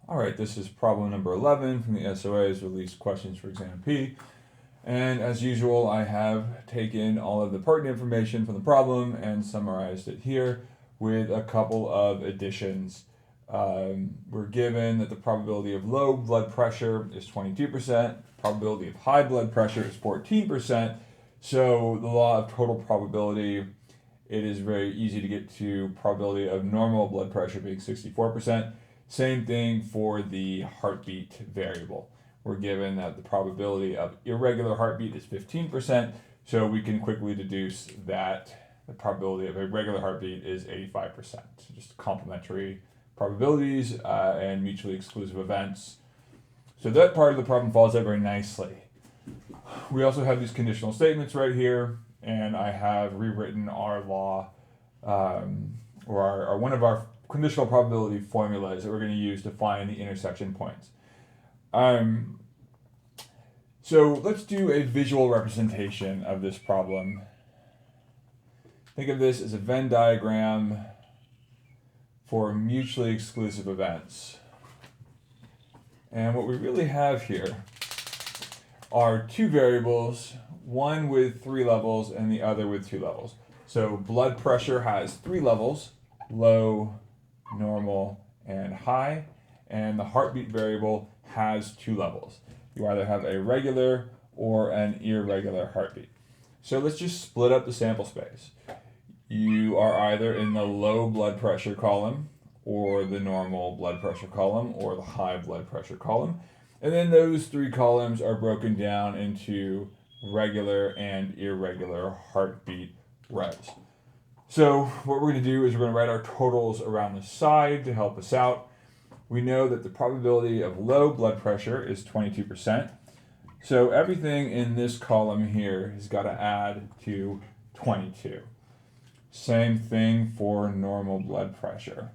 All right, this is problem number 11 from the SOA's released questions for exam P. And as usual, I have taken all of the pertinent information from the problem and summarized it here with a couple of additions. We're given that the probability of low blood pressure is 22%, probability of high blood pressure is 14%. So the law of total probability, it is very easy to get to probability of normal blood pressure being 64%. Same thing for the heartbeat variable. We're given that the probability of irregular heartbeat is 15%, so we can quickly deduce that the probability of a regular heartbeat is 85%. Just complementary probabilities and mutually exclusive events. So that part of the problem falls out very nicely. We also have these conditional statements right here, and I have rewritten our law or our one of our conditional probability formulas that we're going to use to find the intersection points. So let's do a visual representation of this problem. Think of this as a Venn diagram for mutually exclusive events. And what we really have here are two variables, one with 3 levels and the other with 2 levels. So blood pressure has 3 levels, low, normal, and high, and the heartbeat variable has 2 levels. You either have a regular or an irregular heartbeat. So let's just split up the sample space. You are either in the low blood pressure column or the normal blood pressure column or the high blood pressure column. And then those 3 columns are broken down into regular and irregular heartbeat rows. So what we're going to do is we're going to write our totals around the side to help us out. We know that the probability of low blood pressure is 22%. So everything in this column here has got to add to 22. Same thing for normal blood pressure.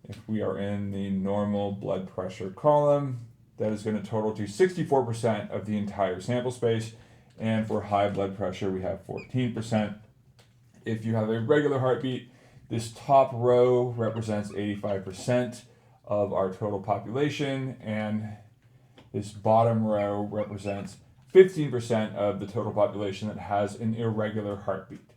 If we are in the normal blood pressure column, that is going to total to 64% of the entire sample space. And for high blood pressure, we have 14%. If you have a regular heartbeat, this top row represents 85% of our total population, and this bottom row represents 15% of the total population that has an irregular heartbeat.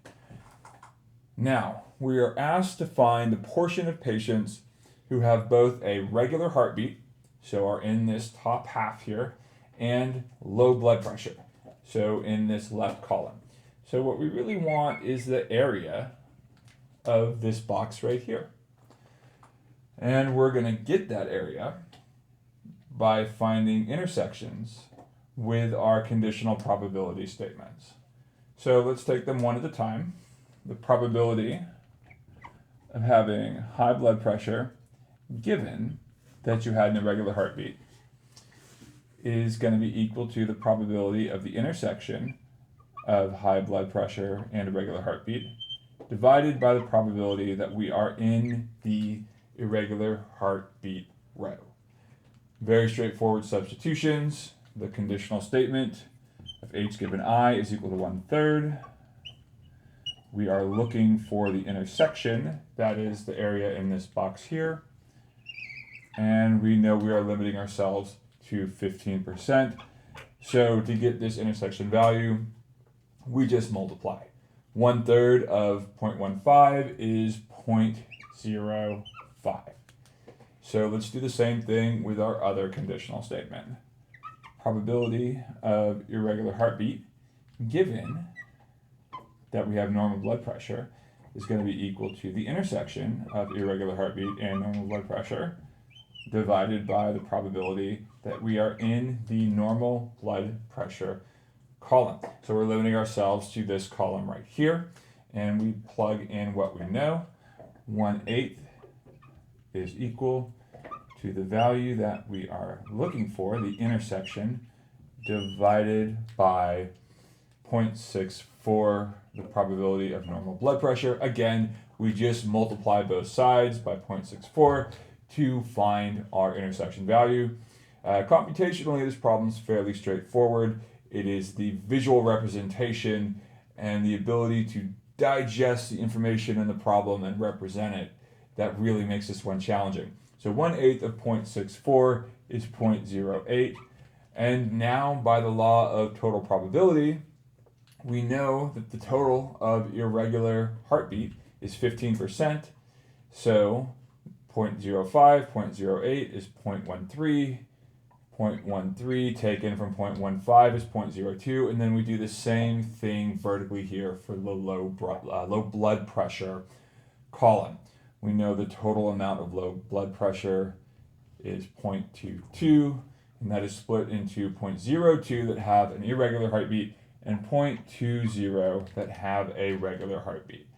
Now, we are asked to find the portion of patients who have both a regular heartbeat, so are in this top half here, and low blood pressure, so in this left column. So what we really want is the area of this box right here. And we're going to get that area by finding intersections with our conditional probability statements. So let's take them one at a time. The probability of having high blood pressure, given that you had an irregular heartbeat, is going to be equal to the probability of the intersection of high blood pressure and irregular heartbeat divided by the probability that we are in the irregular heartbeat row. Very straightforward substitutions. The conditional statement of h given I is equal to 1/3. We are looking for the intersection, that is the area in this box here. And we know we are limiting ourselves to 15%. So to get this intersection value, we just multiply. 1/3 of 0.15 is 0.05. So let's do the same thing with our other conditional statement. Probability of irregular heartbeat, given that we have normal blood pressure, is going to be equal to the intersection of irregular heartbeat and normal blood pressure divided by the probability that we are in the normal blood pressure column. So we're limiting ourselves to this column right here, and we plug in what we know. 1/8 is equal to the value that we are looking for, the intersection, divided by 0.64, the probability of normal blood pressure. Again, we just multiply both sides by 0.64 to find our intersection value. Computationally, this problem is fairly straightforward. It is the visual representation and the ability to digest the information in the problem and represent it that really makes this one challenging. So 1/8 of 0.64 is 0.08. And now by the law of total probability, we know that the total of irregular heartbeat is 15%. So 0.05, 0.08 is 0.13. 0.13 taken from 0.15 is 0.02, and then we do the same thing vertically here for the low blood pressure column. We know the total amount of low blood pressure is 0.22, and that is split into 0.02 that have an irregular heartbeat and 0.20 that have a regular heartbeat.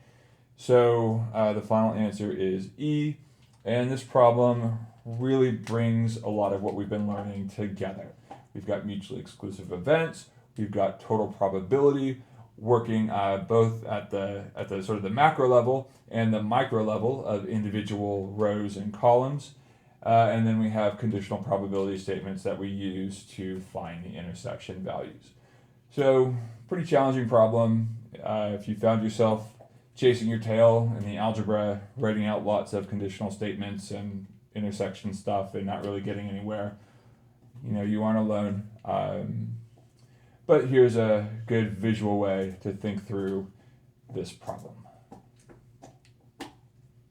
So the final answer is E, and this problem really brings a lot of what we've been learning together. We've got mutually exclusive events, we've got total probability working both at the sort of the macro level and the micro level of individual rows and columns. And then we have conditional probability statements that we use to find the intersection values. So pretty challenging problem. If you found yourself chasing your tail in the algebra, writing out lots of conditional statements and intersection stuff and not really getting anywhere, you aren't alone. But here's a good visual way to think through this problem.